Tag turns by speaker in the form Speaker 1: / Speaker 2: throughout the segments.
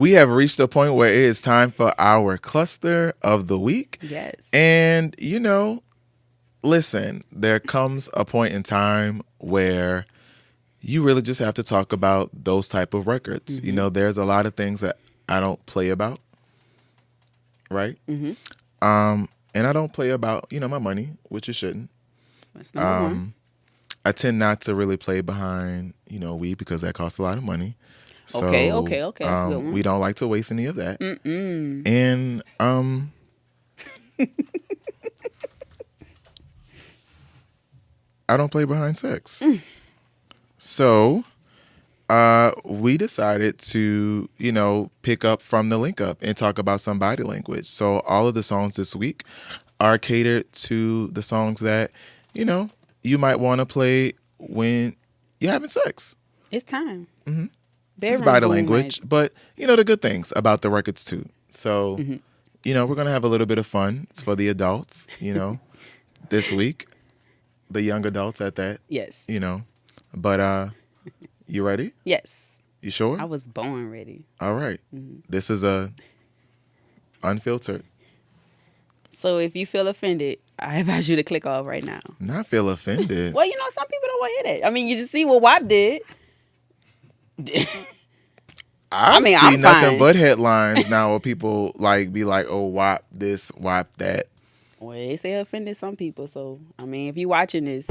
Speaker 1: We have reached a point where it is time for our cluster of the week.
Speaker 2: Yes.
Speaker 1: And, listen, there comes a point in time where you really just have to talk about those type of records. There's a lot of things that I don't play about, right? And I don't play about, my money, which you shouldn't.
Speaker 2: That's number one.
Speaker 1: I tend not to really play behind, weed because that costs a lot of money. So,
Speaker 2: Okay. That's a good one.
Speaker 1: we don't like to waste any of that. And I don't play behind sex. So we decided to, pick up from the link up and talk about some body language. So all of the songs this week are catered to the songs that, you might want to play when you're having sex.
Speaker 2: It's time.
Speaker 1: It's body language, but the good things about the records too. So, we're gonna have a little bit of fun. It's for the adults, this week, the young adults at that.
Speaker 2: Yes.
Speaker 1: But you ready?
Speaker 2: Yes.
Speaker 1: You sure?
Speaker 2: I was born ready.
Speaker 1: All right. This is a unfiltered.
Speaker 2: So if you feel offended, I advise you to click off right now.
Speaker 1: Not feel offended.
Speaker 2: Well, some people don't want to hear that. I mean, you just see what WAP did.
Speaker 1: I
Speaker 2: mean,
Speaker 1: see
Speaker 2: I'm
Speaker 1: nothing
Speaker 2: fine.
Speaker 1: but headlines now where people be like, "Oh, WAP this, WAP that."
Speaker 2: Well, they say offended some people. So, I mean, if you watching this,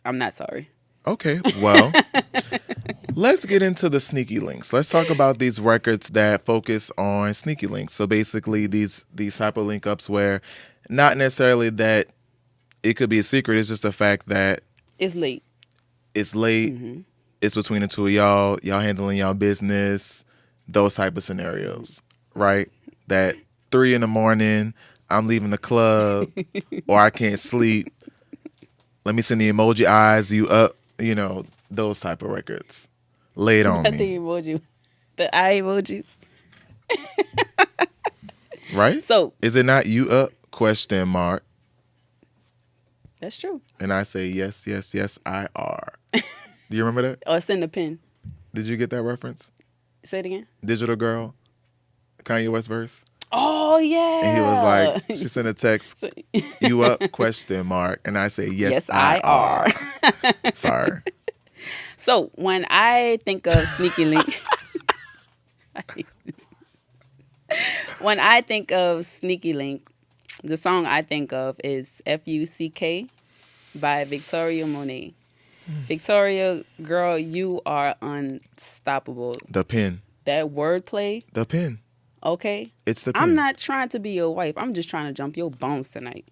Speaker 2: I'm not sorry.
Speaker 1: Okay, well, let's get into the sneaky links. Let's talk about these records that focus on sneaky links. So basically, these type of link ups where not necessarily that it could be a secret. It's just the fact that
Speaker 2: It's late.
Speaker 1: it's late. It's between the two of y'all. Y'all handling y'all business. Those type of scenarios, right? That 3 a.m, I'm leaving the club, or I can't sleep. Let me send the emoji eyes. You up? Those type of records. Lay it on
Speaker 2: The
Speaker 1: me,
Speaker 2: emoji. The eye emojis.
Speaker 1: right?
Speaker 2: So,
Speaker 1: Is it not you up? Question mark.
Speaker 2: that's true.
Speaker 1: And I say yes, yes, yes. I are. Do you remember that?
Speaker 2: Or send a pin.
Speaker 1: Did you get that reference?
Speaker 2: Say it again.
Speaker 1: Digital Girl, Kanye West verse.
Speaker 2: Oh, yeah.
Speaker 1: And he was like, she sent a text, you up? Question mark. And I say, yes, I are. Sorry.
Speaker 2: So, when I think of Sneaky Link, when I think of Sneaky Link, the song I think of is Fuck by Victoria Monet. Victoria, girl, you are unstoppable.
Speaker 1: The pen.
Speaker 2: That wordplay,
Speaker 1: The pen.
Speaker 2: okay?
Speaker 1: It's the pen.
Speaker 2: I'm not trying to be your wife. I'm just trying to jump your bones tonight.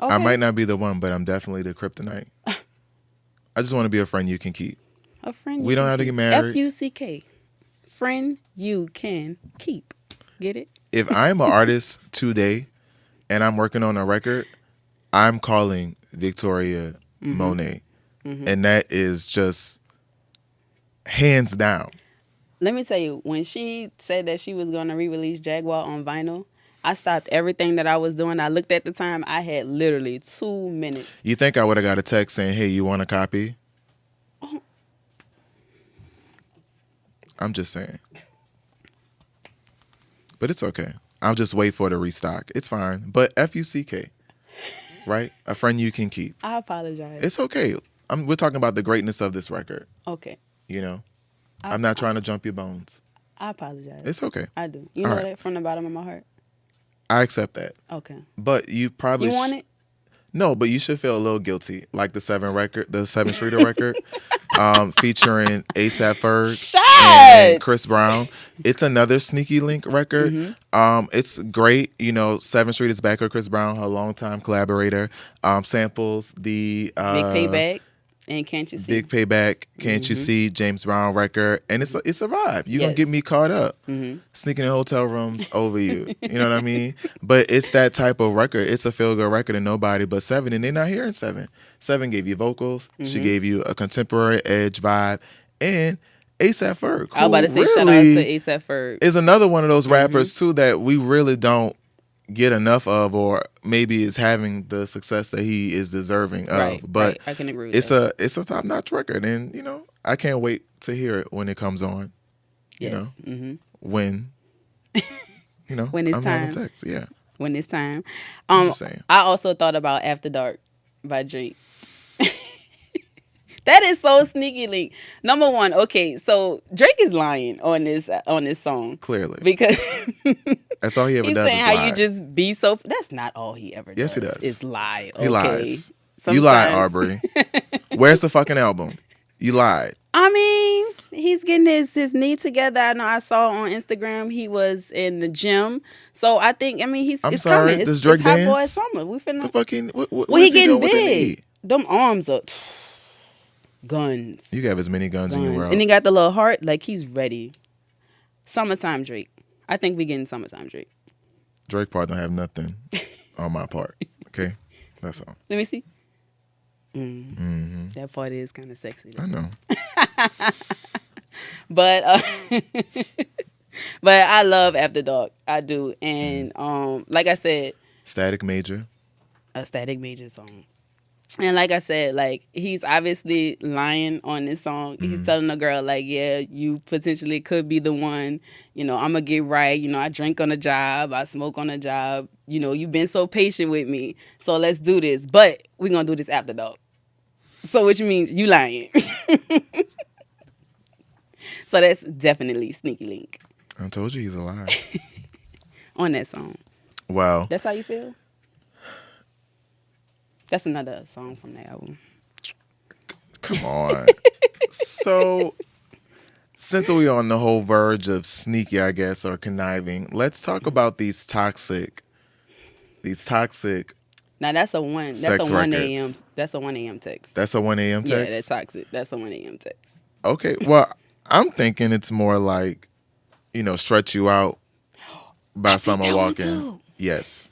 Speaker 2: Okay?
Speaker 1: I might not be the one, but I'm definitely the kryptonite. I just want to be a friend you can keep.
Speaker 2: A friend.
Speaker 1: We don't have to get married.
Speaker 2: Fuck. Friend you can keep. Get it?
Speaker 1: If I'm an artist today and I'm working on a record, I'm calling Victoria Monet. And that is just hands down.
Speaker 2: Let me tell you, when she said that she was going to re-release Jaguar on vinyl, I stopped everything that I was doing. I looked at the time. I had literally 2 minutes.
Speaker 1: You think I would have got a text saying, hey, you want a copy? I'm just saying. But it's okay. I'll just wait for the restock. It's fine. But Fuck, right? A friend you can keep.
Speaker 2: I apologize.
Speaker 1: It's okay. We're talking about the greatness of this record.
Speaker 2: Okay.
Speaker 1: I'm not trying to jump your bones.
Speaker 2: I apologize.
Speaker 1: It's okay.
Speaker 2: I do. You know that from the bottom of my heart?
Speaker 1: I accept that.
Speaker 2: Okay.
Speaker 1: But you probably...
Speaker 2: You want it?
Speaker 1: No, but you should feel a little guilty. Like the 7 Streeter record featuring A$AP Ferg and Chris Brown. It's another Sneaky Link record. It's great. 7 Street is back with Chris Brown, her longtime collaborator. Samples the...
Speaker 2: Big Payback and Can't You See?
Speaker 1: Big Payback, Can't You See, James Brown record. And it's a vibe. You're going to get me caught up. Sneaking in hotel rooms over you. You know what I mean? But it's that type of record. It's a feel-good record and nobody but 7. And they're not hearing 7. 7 gave you vocals. She gave you a contemporary edge vibe. And A$AP Ferg.
Speaker 2: I was about to say shout out to A$AP Ferg.
Speaker 1: Is another one of those rappers, too, that we really don't get enough of, or maybe is having the success that he is deserving of.
Speaker 2: Right,
Speaker 1: but
Speaker 2: right. I can agree with that.
Speaker 1: It's a top notch record, and I can't wait to hear it when it comes on.
Speaker 2: Yes.
Speaker 1: when,
Speaker 2: When it's
Speaker 1: I'm having
Speaker 2: time.
Speaker 1: sex. Yeah.
Speaker 2: When it's time.
Speaker 1: I'm just saying.
Speaker 2: I also thought about After Dark by Drake. That is so sneaky link. Number one, okay, so Drake is lying on this song.
Speaker 1: Clearly.
Speaker 2: Because
Speaker 1: That's all he ever
Speaker 2: he's
Speaker 1: does
Speaker 2: saying
Speaker 1: is
Speaker 2: how
Speaker 1: lie.
Speaker 2: you just be so. That's not all he ever does.
Speaker 1: Yes, he does.
Speaker 2: Is lie. Okay?
Speaker 1: He lies.
Speaker 2: Sometimes,
Speaker 1: You lied, Aubrey. Where's the fucking album? You lied.
Speaker 2: I mean, he's getting his knee together. I know I saw on Instagram he was in the gym. So I think,
Speaker 1: I'm
Speaker 2: it's
Speaker 1: sorry,
Speaker 2: coming.
Speaker 1: Does
Speaker 2: It's
Speaker 1: Drake
Speaker 2: Hot Boy
Speaker 1: dance?
Speaker 2: Summer. We finna.
Speaker 1: The fucking what
Speaker 2: Well, he
Speaker 1: is he
Speaker 2: getting
Speaker 1: doing with the knee?
Speaker 2: big. Them arms up. Guns.
Speaker 1: You can have as many guns in your world.
Speaker 2: And he got the little heart. Like, he's ready. Summertime Drake. I think we getting summertime Drake.
Speaker 1: Drake part don't have nothing on my part. Okay, that's all.
Speaker 2: Let me see.
Speaker 1: Mm-hmm.
Speaker 2: That part is kind of sexy.
Speaker 1: I know.
Speaker 2: But but I love After Dark. I do. And like I said,
Speaker 1: Static Major.
Speaker 2: a Static Major song. And like I said, like, he's obviously lying on this song. He's telling the girl, like, yeah, you potentially could be the one. I'm going to get right. I drink on the job. I smoke on the job. You've been so patient with me. So let's do this. But we're going to do this after dark. So which means you lying. So that's definitely Sneaky Link
Speaker 1: I told you he's a liar.
Speaker 2: on that song.
Speaker 1: Wow.
Speaker 2: That's how you feel? That's another song from that album.
Speaker 1: Come on. So, since we're on the whole verge of sneaky, I guess, or conniving, let's talk about these toxic.
Speaker 2: Now that's a one. That's
Speaker 1: Sex
Speaker 2: a 1
Speaker 1: records.
Speaker 2: a.m. That's a 1 a.m. text.
Speaker 1: That's a 1 a.m. text?
Speaker 2: Yeah, that's toxic. That's a 1 a.m. text.
Speaker 1: Okay. Well, I'm thinking it's more like, stretch you out by someone
Speaker 2: that one
Speaker 1: walking.
Speaker 2: too.
Speaker 1: Yes.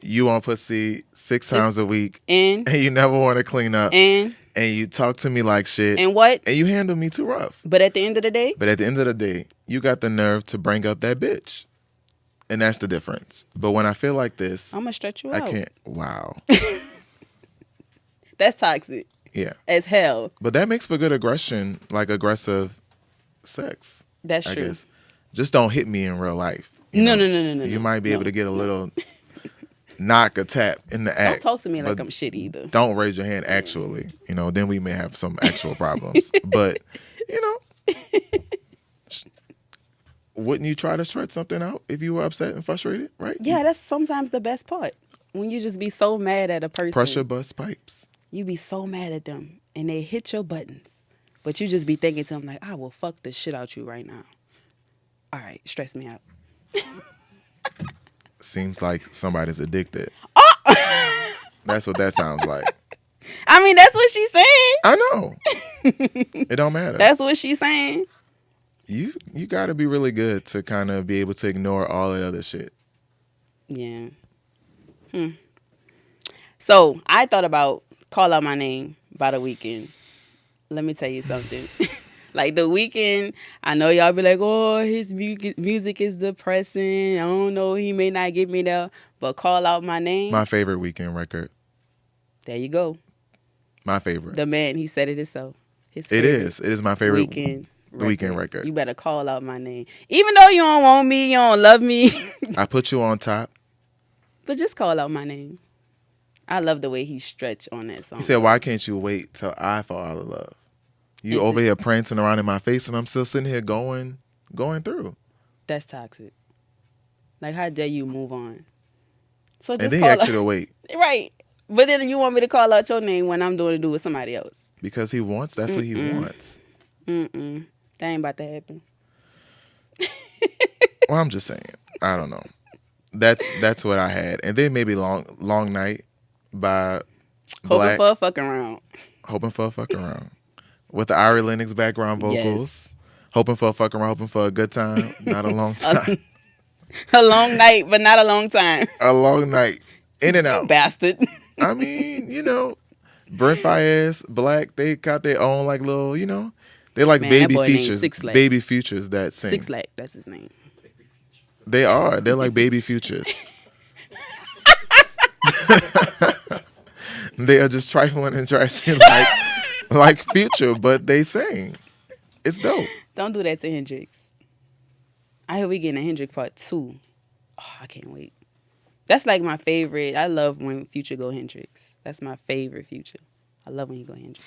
Speaker 1: You on pussy 6 times a week,
Speaker 2: And
Speaker 1: and you never want to clean up,
Speaker 2: and
Speaker 1: you talk to me like shit,
Speaker 2: and what?
Speaker 1: and you handle me too rough.
Speaker 2: But at the end of the day,
Speaker 1: But at the end of the day, you got the nerve to bring up that bitch. And that's the difference. But when I feel like this,
Speaker 2: I'm gonna stretch you
Speaker 1: I
Speaker 2: out.
Speaker 1: can't. Wow.
Speaker 2: That's toxic
Speaker 1: Yeah.
Speaker 2: as hell.
Speaker 1: But that makes for good aggression, like aggressive sex.
Speaker 2: That's
Speaker 1: I
Speaker 2: true.
Speaker 1: guess. Just don't hit me in real life.
Speaker 2: No.
Speaker 1: You might be able to get a little knock or tap in the
Speaker 2: Don't
Speaker 1: act.
Speaker 2: talk to me like
Speaker 1: but
Speaker 2: I'm shit either.
Speaker 1: Don't raise your hand actually. Then we may have some actual problems. But, wouldn't you try to stretch something out if you were upset and frustrated, right?
Speaker 2: Yeah, that's sometimes the best part. When you just be so mad at a person.
Speaker 1: Pressure bust pipes.
Speaker 2: You be so mad at them and they hit your buttons. But you just be thinking to them like, I will fuck the shit out you right now. All right, stress me out.
Speaker 1: Seems like somebody's addicted. That's what that sounds like.
Speaker 2: I mean, that's what she's saying.
Speaker 1: I know. It don't matter.
Speaker 2: That's what she's saying.
Speaker 1: You got to be really good to kind of be able to ignore all the other shit.
Speaker 2: Yeah. So I thought about Call Out My Name by The Weeknd. Let me tell you something. Like The Weeknd, I know y'all be like, oh, his music is depressing. I don't know, he may not get me there. But Call Out My Name,
Speaker 1: My favorite Weekend record.
Speaker 2: there you go.
Speaker 1: My favorite.
Speaker 2: The man, he said it himself. His
Speaker 1: It
Speaker 2: favorite
Speaker 1: is. It is my favorite
Speaker 2: Weeknd
Speaker 1: The Weeknd record.
Speaker 2: You better call out my name. Even though you don't want me, you don't love me.
Speaker 1: I put you on top.
Speaker 2: But just call out my name. I love the way he stretched on that song.
Speaker 1: He said, why can't you wait till I fall out of love? You over here prancing around in my face and I'm still sitting here going through.
Speaker 2: That's toxic. Like, how dare you move on? So just
Speaker 1: And then he
Speaker 2: call
Speaker 1: asked
Speaker 2: out,
Speaker 1: you to wait
Speaker 2: right. But then you want me to call out your name when I'm doing to do with somebody else.
Speaker 1: because he wants, that's what he wants.
Speaker 2: That ain't about to happen.
Speaker 1: Well, I'm just saying. I don't know. That's what I had. And then maybe Long Night by
Speaker 2: Hoping
Speaker 1: Black.
Speaker 2: for a fucking round.
Speaker 1: Hoping for a fuck around. With the Ari Lennox background vocals.
Speaker 2: Yes.
Speaker 1: Hoping for a fuck around, hoping for a good time, not a long time.
Speaker 2: A long night, but not a long time.
Speaker 1: A long night. In and out.
Speaker 2: Bastard.
Speaker 1: I mean, Brent Fayez, Black, they got their own like little, they like
Speaker 2: Man, that
Speaker 1: baby
Speaker 2: boy named
Speaker 1: features.
Speaker 2: Six Lack.
Speaker 1: Baby futures that sing.
Speaker 2: 6 Lack, that's his name.
Speaker 1: They are. They're like baby futures. They are just trifling and trashy like Future, but they sing. It's dope.
Speaker 2: Don't do that to Hendrix. I hope we getting a Hendrix part 2. Oh, I can't wait. That's like my favorite. I love when Future go Hendrix. That's my favorite Future. I love when he go Hendrix.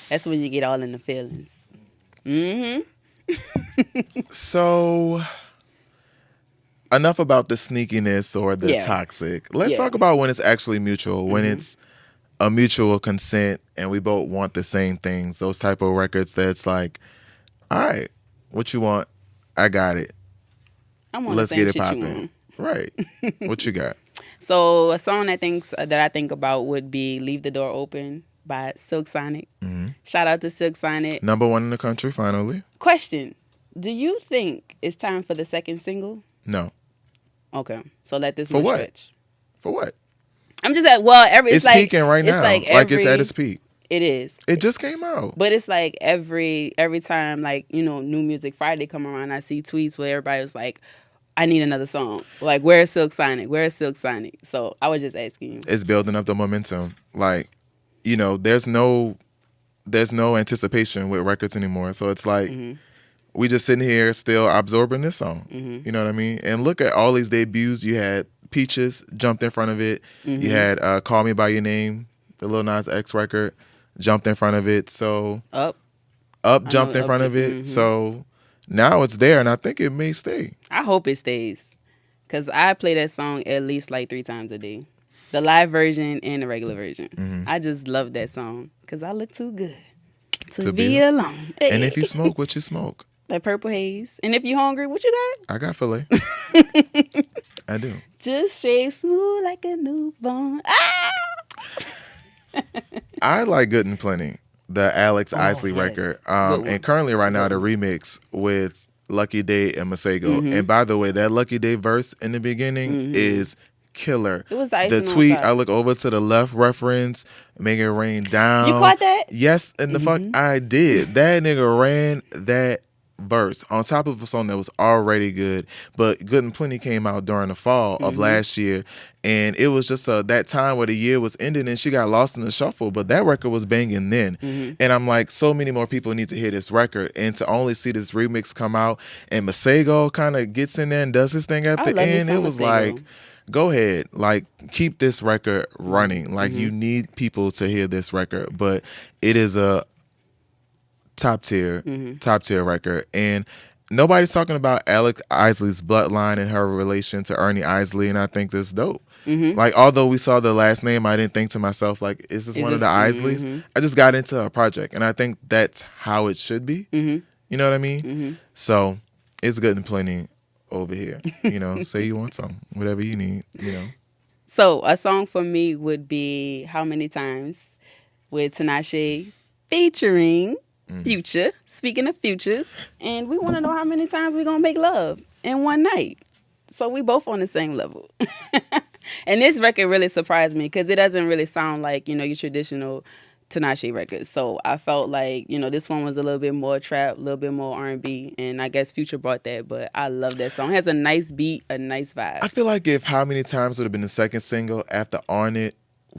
Speaker 2: That's when you get all in the feelings. Mm-hmm.
Speaker 1: So, enough about the sneakiness or the
Speaker 2: Yeah.
Speaker 1: toxic. Let's
Speaker 2: Yeah.
Speaker 1: talk about when it's actually mutual, when
Speaker 2: Mm-hmm.
Speaker 1: it's a mutual consent and we both want the same things. Those type of records that's like, all right, what you want? I got it.
Speaker 2: I'm on
Speaker 1: Let's
Speaker 2: the same
Speaker 1: get it
Speaker 2: shit you
Speaker 1: popping.
Speaker 2: want.
Speaker 1: Right. What you got?
Speaker 2: So a song that I think about would be "Leave the Door Open" by Silk Sonic.
Speaker 1: hmm
Speaker 2: Shout out to Silk Sonic.
Speaker 1: Number 1 in the country, finally.
Speaker 2: Question: do you think it's time for the second single?
Speaker 1: No.
Speaker 2: Okay, so let this
Speaker 1: For
Speaker 2: one
Speaker 1: what?
Speaker 2: stretch.
Speaker 1: For what?
Speaker 2: I'm just at
Speaker 1: It's
Speaker 2: like
Speaker 1: peaking right
Speaker 2: it's
Speaker 1: now.
Speaker 2: like
Speaker 1: It's at its peak.
Speaker 2: It is.
Speaker 1: It just came out.
Speaker 2: But it's like every time, like, you know, New Music Friday come around, I see tweets where everybody was like, I need another song. Like, where's Silk Sonic? Where's Silk Sonic? So I was just asking you.
Speaker 1: It's building up the momentum. Like, you know, there's no anticipation with records anymore. So it's like we just sitting here still absorbing this song. You know what I mean? And look at all these debuts. You had Peaches jumped in front of it. You had Call Me By Your Name, the Lil Nas X record, jumped in front of it. So
Speaker 2: Up.
Speaker 1: jumped in front of it. So now it's there, and I think it may stay.
Speaker 2: I hope it stays. Because I play that song at least like 3 times a day. The live version and the regular version. I just love that song. Because I look too good to be alone. Hey.
Speaker 1: And if you smoke, what you smoke?
Speaker 2: Like Purple Haze. And if you hungry, what you got?
Speaker 1: I got filet. I do.
Speaker 2: Just shake smooth like a newborn. Ah!
Speaker 1: I like Good and Plenty, the Alex Isley
Speaker 2: yes.
Speaker 1: record.
Speaker 2: Good one.
Speaker 1: And currently right now the remix with Lucky Day and Masego. And by the way, that Lucky Day verse in the beginning is killer.
Speaker 2: It was the icing
Speaker 1: the
Speaker 2: on
Speaker 1: tweet,
Speaker 2: top.
Speaker 1: I look over to the left reference, make it rain down.
Speaker 2: You caught that?
Speaker 1: Yes, and the fuck I did. That nigga ran that verse on top of a song that was already good, but Good and Plenty came out during the fall of last year, and it was just that time where the year was ending and she got lost in the shuffle, but that record was banging then. And I'm like, so many more people need to hear this record, and to only see this remix come out and Masego kind of gets in there and does his thing at
Speaker 2: I
Speaker 1: the
Speaker 2: love me
Speaker 1: end,
Speaker 2: some
Speaker 1: it was
Speaker 2: Masego.
Speaker 1: like, go ahead, like keep this record running. Like you need people to hear this record, but it is a top tier record, and nobody's talking about Alex Isley's bloodline and her relation to Ernie Isley, and I think this is dope. Like, although we saw the last name, I didn't think to myself, like, is this one of the Isleys? I just got into a project, and I think that's how it should be. You know what I mean? So it's Good and Plenty over here. You know, say you want some, whatever you need. You know.
Speaker 2: So a song for me would be How Many Times with Tinashe featuring Future. Speaking of Future, and we want to know how many times we're going to make love in one night. So we both on the same level. And this record really surprised me because it doesn't really sound like, you know, your traditional Tinashe records. So I felt like, you know, this one was a little bit more trap, a little bit more R&B, and I guess Future brought that, but I love that song. It has a nice beat, a nice vibe.
Speaker 1: I feel like if How Many Times would have been the second single after On It,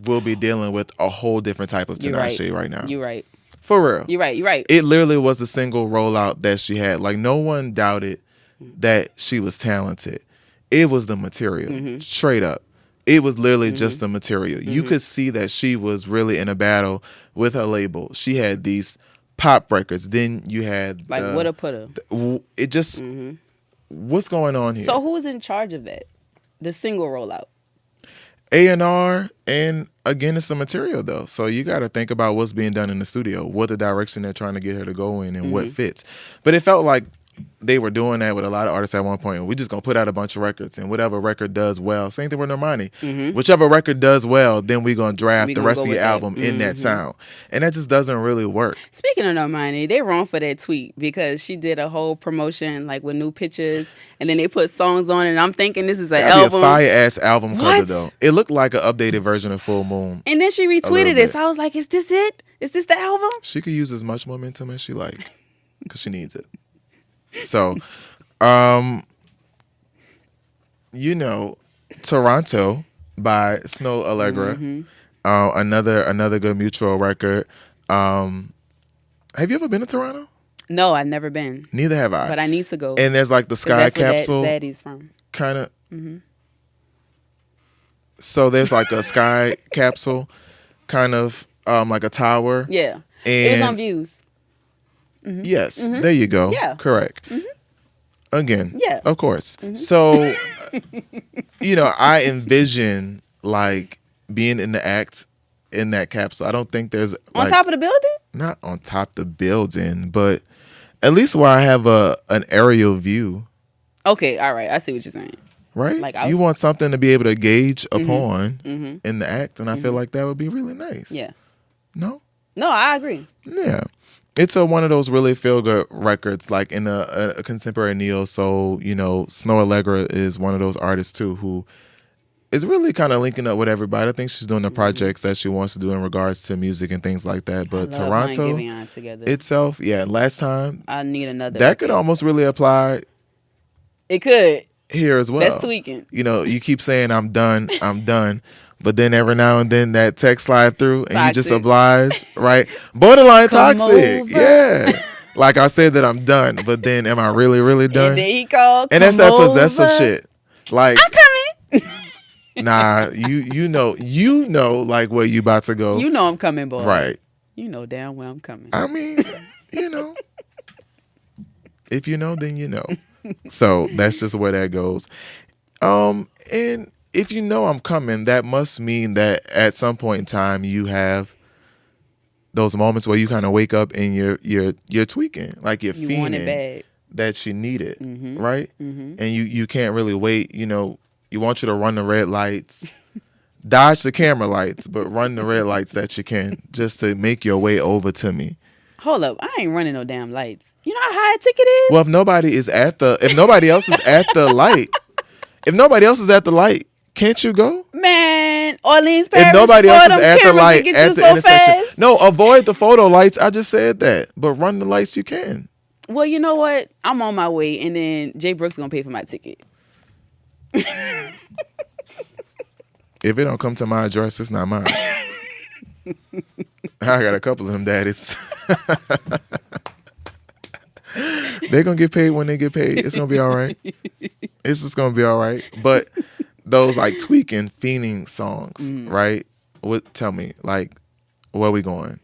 Speaker 1: we'll be dealing with a whole different type of
Speaker 2: You're right.
Speaker 1: Tinashe right now.
Speaker 2: You're right.
Speaker 1: For real.
Speaker 2: You're right.
Speaker 1: It literally was the single rollout that she had. Like, no one doubted that she was talented. It was the material, straight up. It was literally just the material. You could see that she was really in a battle with her label. She had these pop records. Then you had
Speaker 2: Like, what a putter.
Speaker 1: it just what's going on here?
Speaker 2: So who's in charge of that? The single rollout.
Speaker 1: A&R, and again, it's the material though. So you got to think about what's being done in the studio, what the direction they're trying to get her to go in, and what fits. But it felt like they were doing that with a lot of artists at one point. We just gonna put out a bunch of records, and whatever record does well. Same thing with Normani. Whichever record does well, then we gonna draft
Speaker 2: We
Speaker 1: the
Speaker 2: gonna
Speaker 1: rest
Speaker 2: go
Speaker 1: of your
Speaker 2: with that.
Speaker 1: album in that sound, and that just doesn't really work.
Speaker 2: Speaking of Normani, they wrong for that tweet because she did a whole promotion like with new pictures, and then they put songs on it. And I'm thinking this is an
Speaker 1: That'd be
Speaker 2: album.
Speaker 1: a fire ass album cover
Speaker 2: What?
Speaker 1: though. It looked like an updated version of Full Moon.
Speaker 2: And then she
Speaker 1: little
Speaker 2: retweeted
Speaker 1: bit.
Speaker 2: it. So I was like, is this it? Is this the album?
Speaker 1: She could use as much momentum as she like, because she needs it. So, you know, Toronto by Snow Allegra, another good mutual record. Have you ever been to Toronto?
Speaker 2: No, I've never been,
Speaker 1: Neither have I.
Speaker 2: but I need to go.
Speaker 1: And there's like the
Speaker 2: 'Cause
Speaker 1: sky
Speaker 2: that's where
Speaker 1: capsule
Speaker 2: Zaddy's from.
Speaker 1: kind of.
Speaker 2: Hmm.
Speaker 1: So there's like a sky capsule, kind of like a tower.
Speaker 2: Yeah,
Speaker 1: And
Speaker 2: it was on Views.
Speaker 1: yes, there you go.
Speaker 2: Yeah.
Speaker 1: Correct. Again,
Speaker 2: Yeah.
Speaker 1: of course. So, I envision like being in the act in that capsule. I don't think there's
Speaker 2: On
Speaker 1: like,
Speaker 2: top of the building?
Speaker 1: not on top of the building, but at least where I have an aerial view.
Speaker 2: Okay, all right. I see what you're saying.
Speaker 1: Right?
Speaker 2: Like,
Speaker 1: You want something to be able to gauge upon
Speaker 2: Mm-hmm.
Speaker 1: in the act, and I feel like that would be really nice.
Speaker 2: Yeah.
Speaker 1: No?
Speaker 2: No, I agree.
Speaker 1: Yeah. It's one of those really feel-good records, like in a contemporary neo soul. Snow Allegra is one of those artists, too, who is really kind of linking up with everybody. I think she's doing the projects that she wants to do in regards to music and things like that. But
Speaker 2: I love
Speaker 1: Toronto
Speaker 2: Giveon together.
Speaker 1: itself, last time,
Speaker 2: I need another.
Speaker 1: that could
Speaker 2: record.
Speaker 1: almost really apply
Speaker 2: It could.
Speaker 1: here as well.
Speaker 2: That's tweaking.
Speaker 1: You keep saying I'm done, but then every now and then that text slide through and you just
Speaker 2: Toxic.
Speaker 1: oblige, right? Borderline
Speaker 2: Come
Speaker 1: toxic.
Speaker 2: over.
Speaker 1: Yeah. Like I said that I'm done, but then am I really, really done?
Speaker 2: And then he called.
Speaker 1: And that's that
Speaker 2: "Come
Speaker 1: possessive
Speaker 2: over."
Speaker 1: shit. Like,
Speaker 2: I'm coming.
Speaker 1: nah, you know like where you about to go.
Speaker 2: You know I'm coming, boy.
Speaker 1: Right.
Speaker 2: You know damn well I'm coming.
Speaker 1: I mean, if you know, then you know. So that's just where that goes. And if you know I'm coming, that must mean that at some point in time you have those moments where you kind of wake up and you're tweaking, like you're
Speaker 2: You want it
Speaker 1: feeling
Speaker 2: bad.
Speaker 1: that you need it, right?
Speaker 2: Mm-hmm.
Speaker 1: And you can't really wait. You want you to run the red lights, dodge the camera lights, but run the red lights that you can just to make your way over to me.
Speaker 2: Hold up. I ain't running no damn lights. You know how high a ticket is?
Speaker 1: Well, if nobody else is at the light, can't you go?
Speaker 2: Man, Orleans Parish.
Speaker 1: If nobody else
Speaker 2: boy,
Speaker 1: is
Speaker 2: them
Speaker 1: at the
Speaker 2: cameras
Speaker 1: light
Speaker 2: can get
Speaker 1: at
Speaker 2: you
Speaker 1: the
Speaker 2: so
Speaker 1: intersection,
Speaker 2: fast.
Speaker 1: no, avoid the photo lights. I just said that, but run the lights you can.
Speaker 2: Well, you know what? I'm on my way, and then Jay Brooks gonna pay for my ticket.
Speaker 1: If it don't come to my address, it's not mine. I got a couple of them daddies. They're gonna get paid when they get paid. It's gonna be all right. It's just gonna be all right. But those like tweaking, fiending songs, right? Tell me, like, where we going?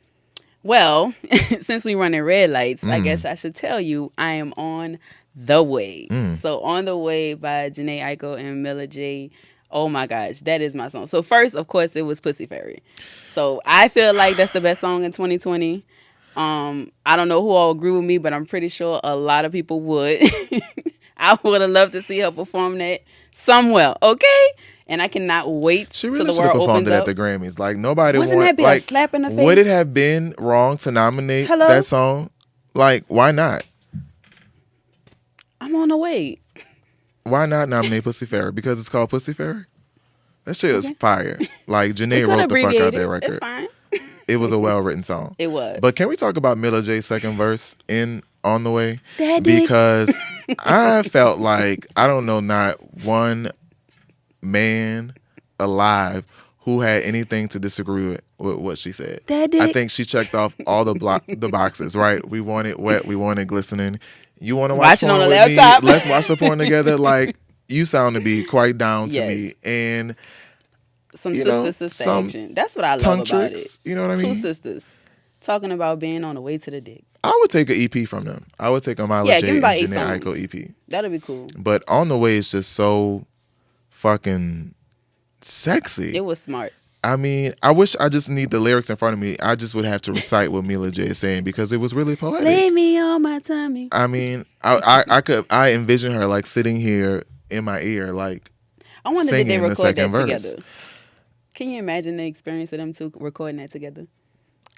Speaker 2: Well, since we running red lights, I guess I should tell you I am on the way. So On the Way by Jhené Aiko and Mila J. Oh my gosh, that is my song. So first, of course, it was Pussy Fairy. So I feel like that's the best song in 2020. I don't know who all agree with me, but I'm pretty sure a lot of people would. I would have loved to see her perform that somewhere, okay? And I cannot wait
Speaker 1: She
Speaker 2: till
Speaker 1: really
Speaker 2: the
Speaker 1: should have
Speaker 2: world
Speaker 1: performed
Speaker 2: opens
Speaker 1: it
Speaker 2: up.
Speaker 1: at the Grammys. Like nobody
Speaker 2: Wasn't that be a slap in the face?
Speaker 1: Would it have been wrong to nominate
Speaker 2: Hello?
Speaker 1: that song? Like, why not?
Speaker 2: I'm on the way.
Speaker 1: Why not nominate Pussy Fairy? Because it's called Pussy Fairy? That shit was fire. Like, Jhené
Speaker 2: We
Speaker 1: wrote
Speaker 2: could
Speaker 1: the fuck out
Speaker 2: abbreviate
Speaker 1: that
Speaker 2: it.
Speaker 1: record.
Speaker 2: It's fine.
Speaker 1: It was a well-written song.
Speaker 2: It was.
Speaker 1: But can we talk about Mila J's second verse in On the Way?
Speaker 2: Daddy.
Speaker 1: Because I felt like, I don't know, not one man alive who had anything to disagree with what she said.
Speaker 2: Daddy.
Speaker 1: I think she checked off all the boxes, right? We want it wet. We want it glistening. You want to watch
Speaker 2: Watching
Speaker 1: porn
Speaker 2: on the
Speaker 1: with
Speaker 2: laptop.
Speaker 1: me? Let's watch the porn together. Like, you sound to be quite down to
Speaker 2: Yes.
Speaker 1: me. And
Speaker 2: Some
Speaker 1: you know,
Speaker 2: sister
Speaker 1: some
Speaker 2: action. That's what I love
Speaker 1: tongue
Speaker 2: about
Speaker 1: tricks,
Speaker 2: it.
Speaker 1: you know what I mean?
Speaker 2: Two sisters talking about being on the way to the dick.
Speaker 1: I would take an EP from them. I would take a Mila
Speaker 2: Yeah,
Speaker 1: J
Speaker 2: give me
Speaker 1: and
Speaker 2: about 8
Speaker 1: Jhené
Speaker 2: songs.
Speaker 1: Aiko EP.
Speaker 2: That'll be cool.
Speaker 1: But On the Way is just so fucking sexy.
Speaker 2: It was smart.
Speaker 1: I mean, I wish I just need the lyrics in front of me. I just would have to recite what Mila J is saying because it was really poetic.
Speaker 2: Lay me on my tummy.
Speaker 1: I mean, I envision her like sitting here in my ear, like
Speaker 2: I wonder did they
Speaker 1: singing the
Speaker 2: record that
Speaker 1: second verse.
Speaker 2: together? Can you imagine the experience of them two recording that together?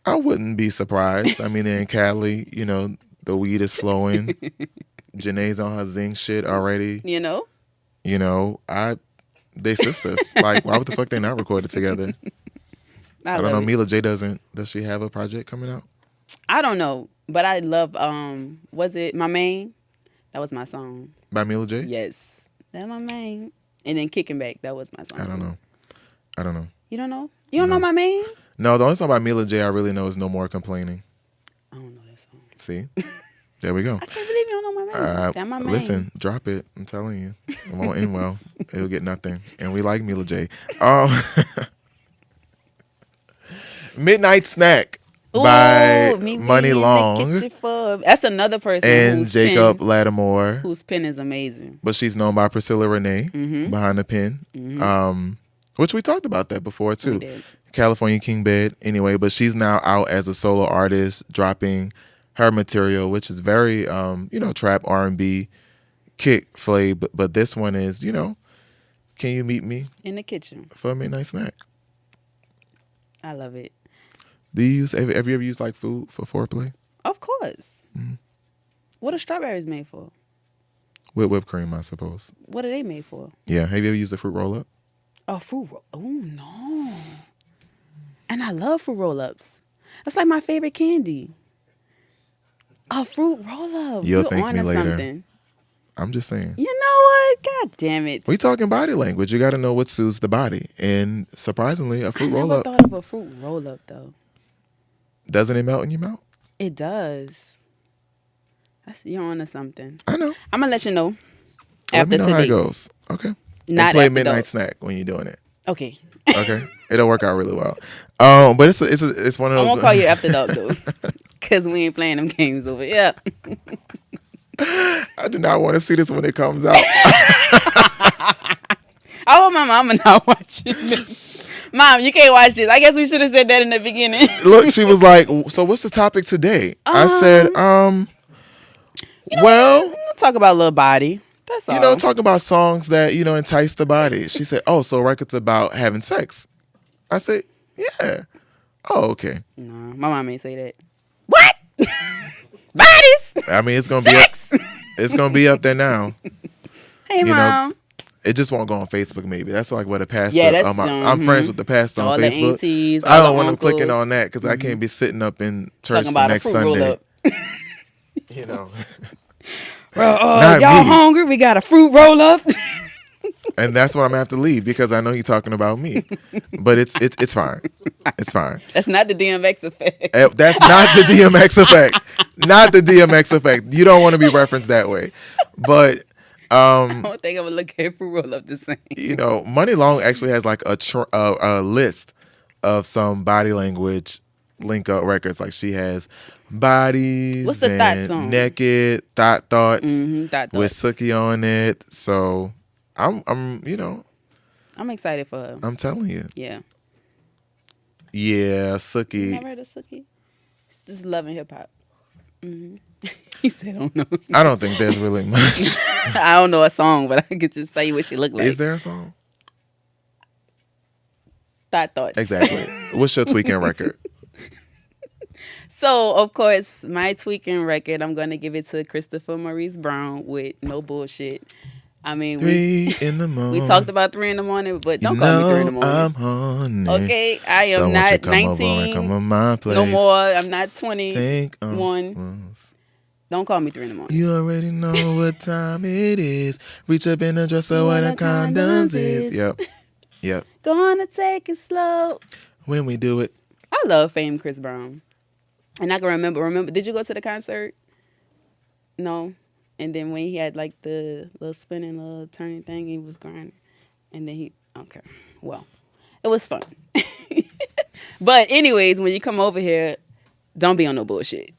Speaker 1: I wouldn't be surprised. I mean, in Cali, the weed is flowing. Janae's on her zing shit already.
Speaker 2: You know?
Speaker 1: They sisters. Like, why would the fuck they not record it together? I don't
Speaker 2: love
Speaker 1: know.
Speaker 2: it.
Speaker 1: Mila J does she have a project coming out?
Speaker 2: I don't know, but I love. Was it My Main? That was my song.
Speaker 1: By Mila J?
Speaker 2: Yes, that's My Main. And then Kicking Back. That was my song.
Speaker 1: I don't know.
Speaker 2: You don't know? You don't know My Main?
Speaker 1: No, the only song by Mila J I really know is No More Complaining.
Speaker 2: I don't know that song.
Speaker 1: See? There we go.
Speaker 2: I can't believe you don't know my man. That my man.
Speaker 1: Listen, drop it. I'm telling you, it won't end well. It'll get nothing. And we like Mila J. Midnight Snack by Money Long
Speaker 2: That's another person.
Speaker 1: and Jacob Lattimore,
Speaker 2: whose pen is amazing.
Speaker 1: but she's known by Priscilla Renee behind the pen. Which we talked about that before too.
Speaker 2: We did.
Speaker 1: California King Bed. Anyway, but she's now out as a solo artist, dropping her material, which is very trap R&B kick flay. But this one is, can you meet me
Speaker 2: In the kitchen.
Speaker 1: for a midnight snack?
Speaker 2: I love it.
Speaker 1: Do you use have you ever used like food for foreplay?
Speaker 2: Of course. What are strawberries made for?
Speaker 1: With whipped cream, I suppose.
Speaker 2: What are they made for?
Speaker 1: Yeah. Have you ever used a fruit roll up?
Speaker 2: Oh, fruit roll. Oh, no. And I love fruit roll-ups. That's like my favorite candy. A fruit roll-up.
Speaker 1: You'll
Speaker 2: You
Speaker 1: thank me
Speaker 2: onto
Speaker 1: later.
Speaker 2: something.
Speaker 1: I'm just saying.
Speaker 2: You know what? God damn it.
Speaker 1: We talking body language. You got to know what soothes the body. And surprisingly, a fruit
Speaker 2: I
Speaker 1: roll
Speaker 2: never
Speaker 1: up,
Speaker 2: thought of a fruit roll-up, though.
Speaker 1: doesn't it melt in your mouth?
Speaker 2: It does. You're onto something.
Speaker 1: I know.
Speaker 2: I'm going to let you know
Speaker 1: Let
Speaker 2: after
Speaker 1: me know how
Speaker 2: today.
Speaker 1: it goes. Okay.
Speaker 2: Not
Speaker 1: and play
Speaker 2: after
Speaker 1: midnight
Speaker 2: dark.
Speaker 1: snack when you're doing it.
Speaker 2: Okay.
Speaker 1: Okay. It'll work out really well. But it's one of
Speaker 2: I
Speaker 1: those.
Speaker 2: won't call you after dark, though. Because we ain't playing them games over here.
Speaker 1: I do not want to see this when it comes out.
Speaker 2: I hope my mama not watching this. Mom, you can't watch this. I guess we should have said that in the beginning.
Speaker 1: Look, she was like, "So what's the topic today?" I said, well,
Speaker 2: We'll talk about little body. That's all.
Speaker 1: talk about songs that entice the body." She said, "Oh, so records about having sex?" I said, "Yeah." Oh, okay.
Speaker 2: No, my mom ain't say that. What? Bodies?
Speaker 1: I mean, it's gonna be up,
Speaker 2: Sex?
Speaker 1: it's gonna be up there now.
Speaker 2: Hey,
Speaker 1: know,
Speaker 2: Mom.
Speaker 1: It just won't go on Facebook. Maybe that's like what a pastor.
Speaker 2: Yeah, that's,
Speaker 1: I'm friends with the pastor
Speaker 2: all
Speaker 1: on
Speaker 2: the
Speaker 1: Facebook.
Speaker 2: aunties,
Speaker 1: I
Speaker 2: all
Speaker 1: don't
Speaker 2: the
Speaker 1: want them clicking
Speaker 2: uncles.
Speaker 1: on that because I can't be sitting up in church
Speaker 2: Talking
Speaker 1: the
Speaker 2: about a
Speaker 1: next
Speaker 2: fruit
Speaker 1: Sunday.
Speaker 2: roll-up.
Speaker 1: You know,
Speaker 2: Bro,
Speaker 1: Not
Speaker 2: y'all
Speaker 1: me.
Speaker 2: hungry? We got a fruit roll-up.
Speaker 1: and that's when I'm gonna have to leave because I know he's talking about me. But it's fine. It's fine.
Speaker 2: That's not the DMX effect.
Speaker 1: That's not the DMX effect. Not the DMX effect. You don't want to be referenced that way. But
Speaker 2: I don't think I'm going to look at fruit roll-up the same.
Speaker 1: Money Long actually has like a list of some body language link up records. Like she has Bodies.
Speaker 2: What's the
Speaker 1: and
Speaker 2: Thought song?
Speaker 1: Naked, Thoughts
Speaker 2: Thought
Speaker 1: with
Speaker 2: Thoughts.
Speaker 1: Suki on it. So I'm
Speaker 2: I'm excited for her.
Speaker 1: I'm telling you.
Speaker 2: Yeah.
Speaker 1: Yeah,
Speaker 2: You
Speaker 1: Suki.
Speaker 2: never heard of Suki? She's just loving hip-hop. He said, I don't know.
Speaker 1: I don't think there's really much.
Speaker 2: I don't know a song, but I could just tell you what she looked like.
Speaker 1: Is there a song?
Speaker 2: Thoughts.
Speaker 1: Exactly. What's your tweaking record?
Speaker 2: So, of course, my tweaking record, I'm going to give it to Christopher Maurice Brown with No Bullshit. I mean,
Speaker 1: 3 in the morning.
Speaker 2: we talked about 3 in the morning, but don't call me 3 in the morning.
Speaker 1: I'm honey.
Speaker 2: Okay, I
Speaker 1: So
Speaker 2: am
Speaker 1: won't you
Speaker 2: not
Speaker 1: come over and
Speaker 2: 19
Speaker 1: come on my place.
Speaker 2: no more. I'm not 20.
Speaker 1: Think of
Speaker 2: One.
Speaker 1: us.
Speaker 2: Don't call me 3 in the morning.
Speaker 1: You already know what time it is. Reach up in the dresser where the condoms is. Yep.
Speaker 2: Gonna take it slow.
Speaker 1: When we do it.
Speaker 2: I love Fame Chris Brown. And I can remember, did you go to the concert? No. And then when he had like the little spinning, little turning thing, he was grinding. And then okay. Well, it was fun. But anyways, when you come over here, don't be on no bullshit.